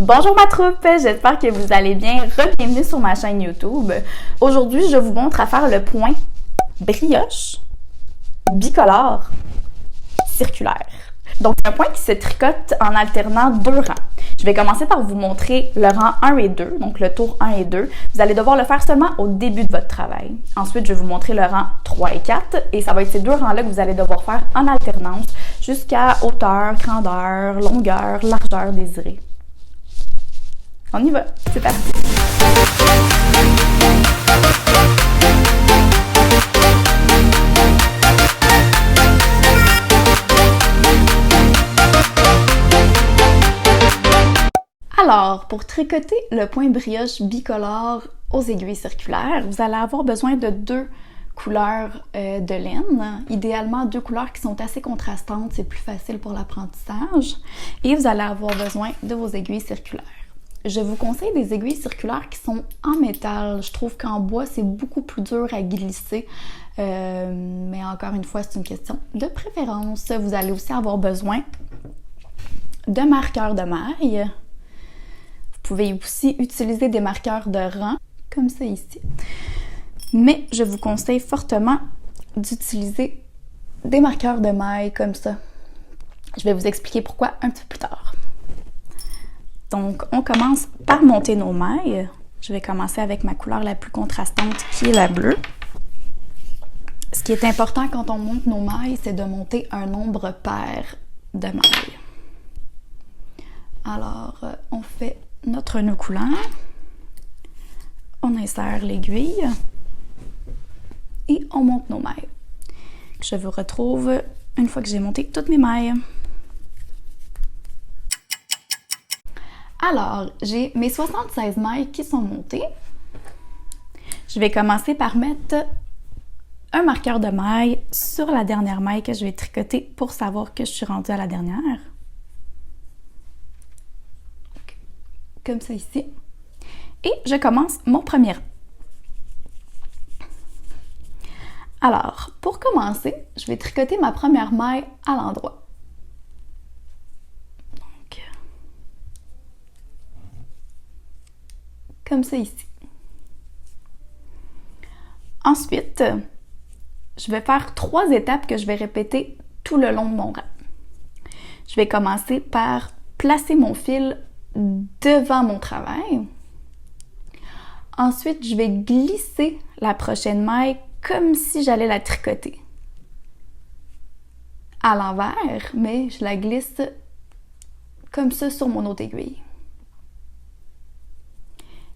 Bonjour ma troupe, j'espère que vous allez bien. Bienvenue sur ma chaîne YouTube. Aujourd'hui, je vous montre à faire le point brioche, bicolore, circulaire. Donc, un point qui se tricote en alternant deux rangs. Je vais commencer par vous montrer le rang 1 et 2, donc le tour 1 et 2. Vous allez devoir le faire seulement au début de votre travail. Ensuite, je vais vous montrer le rang 3 et 4 et ça va être ces deux rangs-là que vous allez devoir faire en alternance jusqu'à hauteur, grandeur, longueur, largeur désirée. On y va, c'est parti! Alors, pour tricoter le point brioche bicolore aux aiguilles circulaires, vous allez avoir besoin de deux couleurs de laine, idéalement deux couleurs qui sont assez contrastantes, c'est plus facile pour l'apprentissage, et vous allez avoir besoin de vos aiguilles circulaires. Je vous conseille des aiguilles circulaires qui sont en métal. Je trouve qu'en bois, c'est beaucoup plus dur à glisser. Mais encore une fois, c'est une question de préférence. Vous allez aussi avoir besoin de marqueurs de maille. Vous pouvez aussi utiliser des marqueurs de rang, comme ça ici. Mais je vous conseille fortement d'utiliser des marqueurs de maille comme ça. Je vais vous expliquer pourquoi un petit peu plus tard. Donc, on commence par monter nos mailles. Je vais commencer avec ma couleur la plus contrastante, qui est la bleue. Ce qui est important quand on monte nos mailles, c'est de monter un nombre pair de mailles. Alors, on fait notre nœud coulant. On insère l'aiguille. Et on monte nos mailles. Je vous retrouve une fois que j'ai monté toutes mes mailles. Alors, j'ai mes 76 mailles qui sont montées. Je vais commencer par mettre un marqueur de maille sur la dernière maille que je vais tricoter pour savoir que je suis rendue à la dernière. Comme ça ici. Et je commence mon premier rang. Alors, pour commencer, je vais tricoter ma première maille à l'endroit. Comme ça ici. Ensuite, je vais faire 3 étapes que je vais répéter tout le long de mon rang. Je vais commencer par placer mon fil devant mon travail. Ensuite, je vais glisser la prochaine maille comme si j'allais la tricoter. À l'envers, mais je la glisse comme ça sur mon autre aiguille.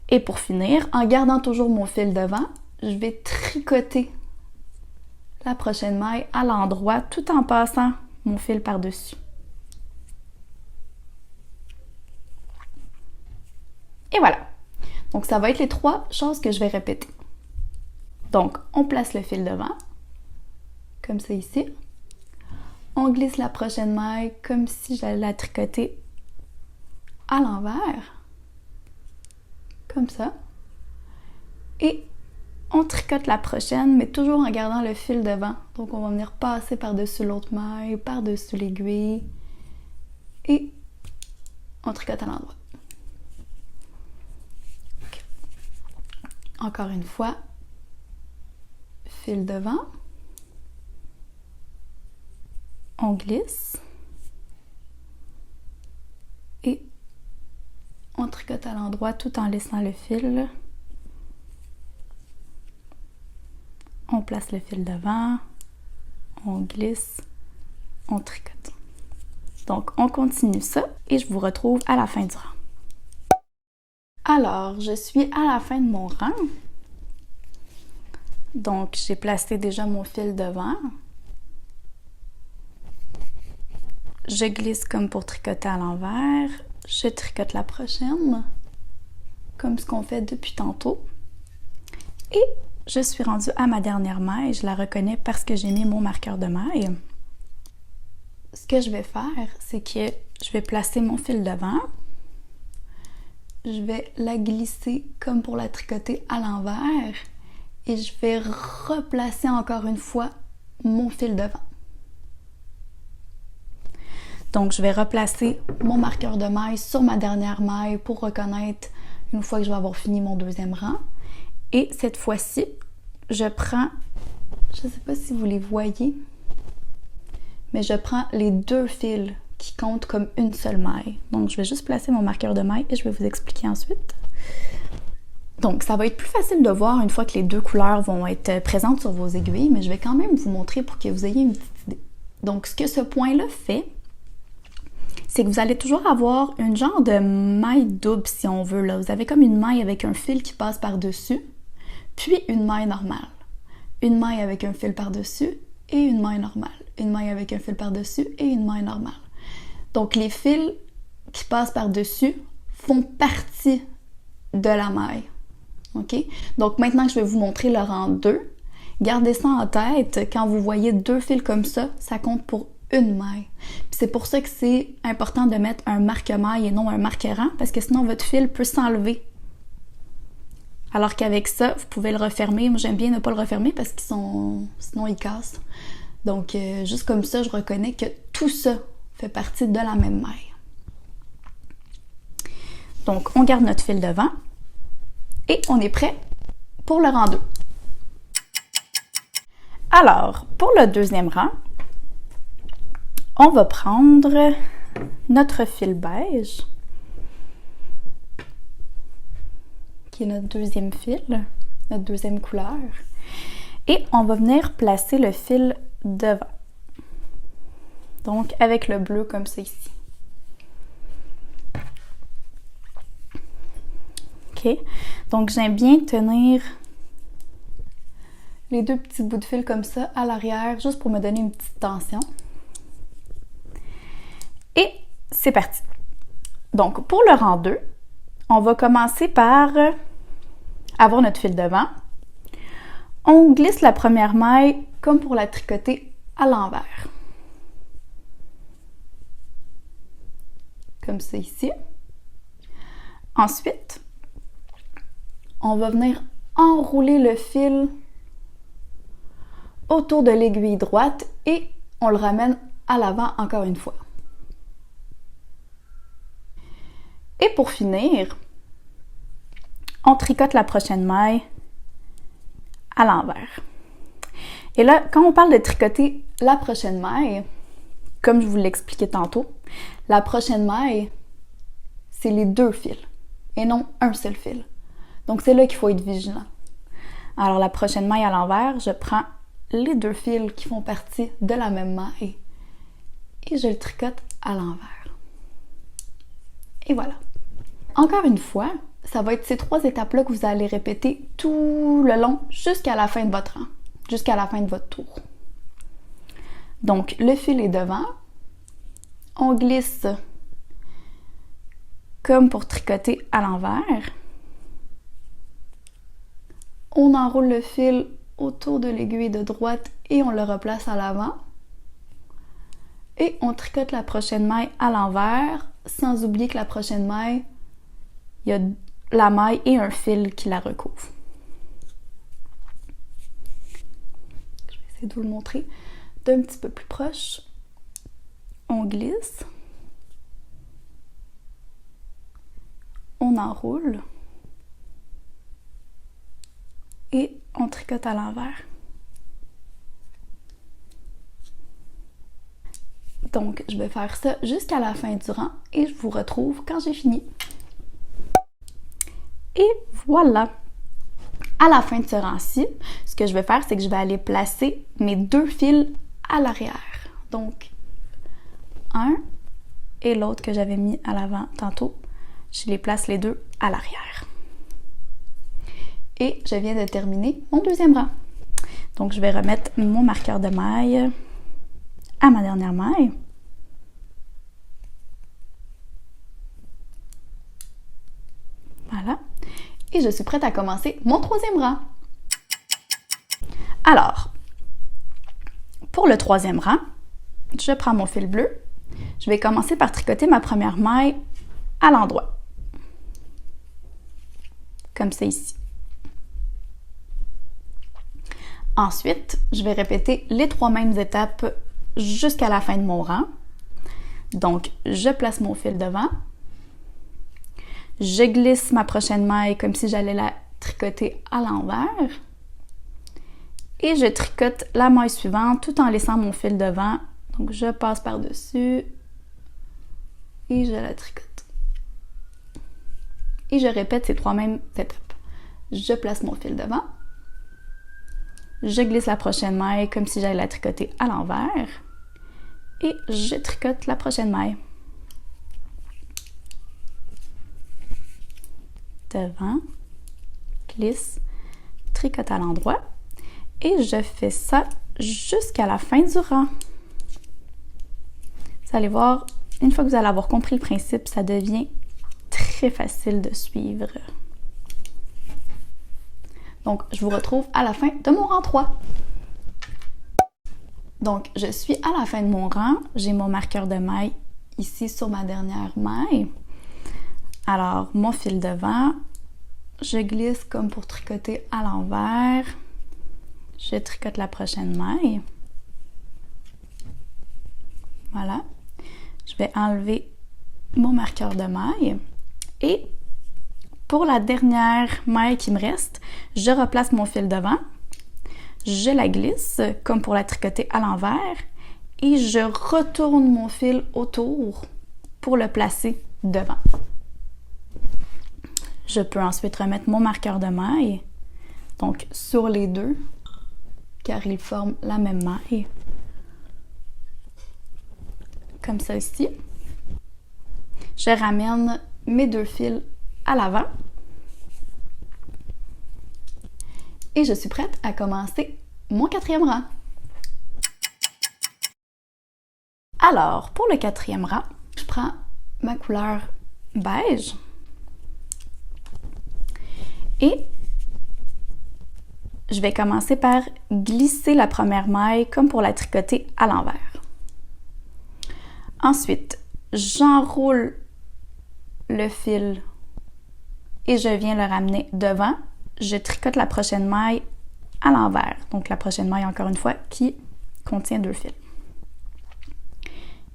Et pour finir, en gardant toujours mon fil devant, je vais tricoter la prochaine maille à l'endroit tout en passant mon fil par-dessus. Et voilà. Donc, ça va être les 3 choses que je vais répéter. Donc, on place le fil devant, comme ça ici. On glisse la prochaine maille comme si j'allais la tricoter à l'envers. Comme ça. Et on tricote la prochaine, mais toujours en gardant le fil devant. Donc, on va venir passer par-dessus l'autre maille, par-dessus l'aiguille. Et on tricote à l'endroit. Okay. Encore une fois, fil devant. On glisse. Et on tricote à l'endroit tout en laissant le fil. On place le fil devant, on glisse, on tricote. Donc, on continue ça et je vous retrouve à la fin du rang. Alors, je suis à la fin de mon rang. Donc, j'ai placé déjà mon fil devant. Je glisse comme pour tricoter à l'envers. Je tricote la prochaine, comme ce qu'on fait depuis tantôt. Et je suis rendue à ma dernière maille. Je la reconnais parce que j'ai mis mon marqueur de maille. Ce que je vais faire, c'est que je vais placer mon fil devant. Je vais la glisser comme pour la tricoter à l'envers. Et je vais replacer encore une fois mon fil devant. Donc, je vais replacer mon marqueur de maille sur ma dernière maille pour reconnaître une fois que je vais avoir fini mon deuxième rang. Et cette fois-ci, je prends, je ne sais pas si vous les voyez, mais je prends les deux fils qui comptent comme une seule maille. Donc, je vais juste placer mon marqueur de maille et je vais vous expliquer ensuite. Donc, ça va être plus facile de voir une fois que les deux couleurs vont être présentes sur vos aiguilles, mais je vais quand même vous montrer pour que vous ayez une petite idée. Donc, ce que ce point-là fait, c'est que vous allez toujours avoir une genre de maille double, si on veut. Là. Vous avez comme une maille avec un fil qui passe par-dessus, puis une maille normale. Une maille avec un fil par-dessus et une maille normale. Une maille avec un fil par-dessus et une maille normale. Donc, les fils qui passent par-dessus font partie de la maille. OK? Donc, maintenant que je vais vous montrer le rang 2, gardez ça en tête. Quand vous voyez deux fils comme ça compte pour une maille. Puis c'est pour ça que c'est important de mettre un marque-maille et non un marque-rang, parce que sinon votre fil peut s'enlever. Alors qu'avec ça, vous pouvez le refermer. Moi, j'aime bien ne pas le refermer parce qu'ils sont... sinon ils cassent. Donc, juste comme ça, je reconnais que tout ça fait partie de la même maille. Donc, on garde notre fil devant et on est prêt pour le rang 2. Alors, pour le deuxième rang, on va prendre notre fil beige, qui est notre deuxième fil, notre deuxième couleur, et on va venir placer le fil devant. Donc, avec le bleu comme ça ici. OK? Donc, j'aime bien tenir les deux petits bouts de fil comme ça à l'arrière, juste pour me donner une petite tension. Et c'est parti! Donc, pour le rang 2, on va commencer par avoir notre fil devant. On glisse la première maille comme pour la tricoter à l'envers. Comme ça ici. Ensuite, on va venir enrouler le fil autour de l'aiguille droite et on le ramène à l'avant encore une fois. Et pour finir, on tricote la prochaine maille à l'envers. Et là, quand on parle de tricoter la prochaine maille, comme je vous l'expliquais tantôt, la prochaine maille, c'est les deux fils et non un seul fil. Donc, c'est là qu'il faut être vigilant. Alors, la prochaine maille à l'envers, je prends les deux fils qui font partie de la même maille et je le tricote à l'envers. Et voilà. Encore une fois, ça va être ces trois étapes-là que vous allez répéter tout le long jusqu'à la fin de votre rang, jusqu'à la fin de votre tour. Donc, le fil est devant. On glisse comme pour tricoter à l'envers. On enroule le fil autour de l'aiguille de droite et on le replace à l'avant. Et on tricote la prochaine maille à l'envers, sans oublier que la prochaine maille, il y a la maille et un fil qui la recouvre. Je vais essayer de vous le montrer d'un petit peu plus proche. On glisse. On enroule. Et on tricote à l'envers. Donc, je vais faire ça jusqu'à la fin du rang et je vous retrouve quand j'ai fini. Et voilà! À la fin de ce rang-ci, ce que je vais faire, c'est que je vais aller placer mes deux fils à l'arrière. Donc, un et l'autre que j'avais mis à l'avant tantôt, je les place les deux à l'arrière. Et je viens de terminer mon deuxième rang. Donc, je vais remettre mon marqueur de maille à ma dernière maille. Voilà. Et je suis prête à commencer mon troisième rang. Alors, pour le troisième rang, je prends mon fil bleu. Je vais commencer par tricoter ma première maille à l'endroit. Comme ça ici. Ensuite, je vais répéter les trois mêmes étapes jusqu'à la fin de mon rang. Donc, je place mon fil devant. Je glisse ma prochaine maille comme si j'allais la tricoter à l'envers. Et je tricote la maille suivante tout en laissant mon fil devant. Donc, je passe par-dessus et je la tricote. Et je répète ces 3 mêmes étapes. Je place mon fil devant. Je glisse la prochaine maille comme si j'allais la tricoter à l'envers. Et je tricote la prochaine maille. Devant, glisse, tricote à l'endroit. Et je fais ça jusqu'à la fin du rang. Vous allez voir, une fois que vous allez avoir compris le principe, ça devient très facile de suivre. Donc, je vous retrouve à la fin de mon rang 3. Donc, je suis à la fin de mon rang. J'ai mon marqueur de maille ici sur ma dernière maille. Alors, mon fil devant, je glisse comme pour tricoter à l'envers. Je tricote la prochaine maille. Voilà. Je vais enlever mon marqueur de maille. Et pour la dernière maille qui me reste, je replace mon fil devant. Je la glisse comme pour la tricoter à l'envers. Et je retourne mon fil autour pour le placer devant. Je peux ensuite remettre mon marqueur de maille, donc sur les deux, car ils forment la même maille. Comme ça ici. Je ramène mes 2 fils à l'avant. Et je suis prête à commencer mon 4e rang. Alors, pour le 4e rang, je prends ma couleur beige. Et je vais commencer par glisser la première maille comme pour la tricoter à l'envers. Ensuite, j'enroule le fil et je viens le ramener devant. Je tricote la prochaine maille à l'envers. Donc la prochaine maille, encore une fois, qui contient 2 fils.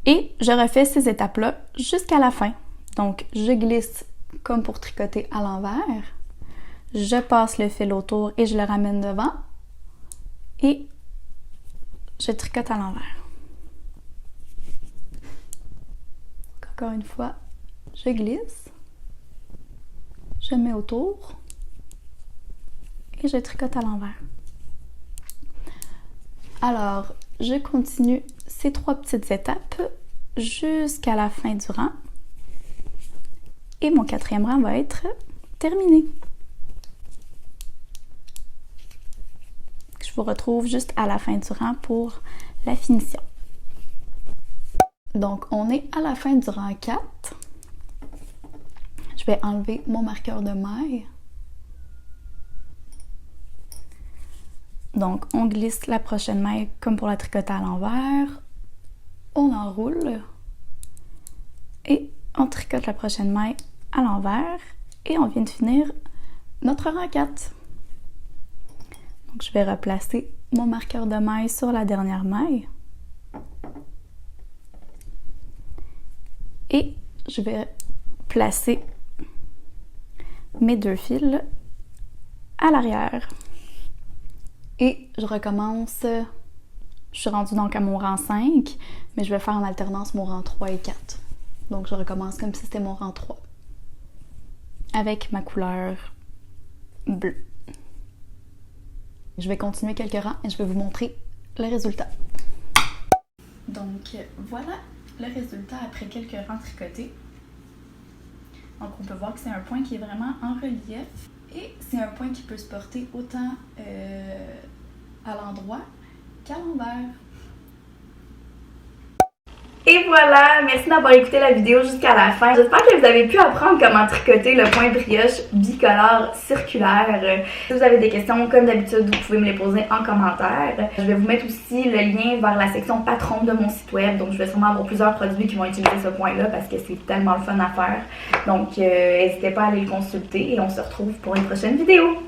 Et je refais ces étapes-là jusqu'à la fin. Donc je glisse comme pour tricoter à l'envers. Je passe le fil autour et je le ramène devant. Et je tricote à l'envers. Encore une fois, je glisse. Je mets autour. Et je tricote à l'envers. Alors, je continue ces 3 petites étapes jusqu'à la fin du rang. Et mon 4e rang va être terminé. Je vous retrouve juste à la fin du rang pour la finition. Donc, on est à la fin du rang 4. Je vais enlever mon marqueur de maille. Donc, on glisse la prochaine maille comme pour la tricoter à l'envers. On enroule. Et on tricote la prochaine maille à l'envers. Et on vient de finir notre rang 4. Donc, je vais replacer mon marqueur de maille sur la dernière maille. Et je vais placer mes 2 fils à l'arrière. Et je recommence, je suis rendue donc à mon rang 5, mais je vais faire en alternance mon rang 3 et 4. Donc je recommence comme si c'était mon rang 3. Avec ma couleur bleue. Je vais continuer quelques rangs et je vais vous montrer le résultat. Donc voilà le résultat après quelques rangs tricotés. Donc on peut voir que c'est un point qui est vraiment en relief et c'est un point qui peut se porter autant à l'endroit qu'à l'envers. Et voilà, merci d'avoir écouté la vidéo jusqu'à la fin. J'espère que vous avez pu apprendre comment tricoter le point brioche bicolore circulaire. Si vous avez des questions, comme d'habitude, vous pouvez me les poser en commentaire. Je vais vous mettre aussi le lien vers la section patron de mon site web. Donc je vais sûrement avoir plusieurs produits qui vont utiliser ce point-là parce que c'est tellement le fun à faire. Donc n'hésitez pas à aller le consulter et on se retrouve pour une prochaine vidéo.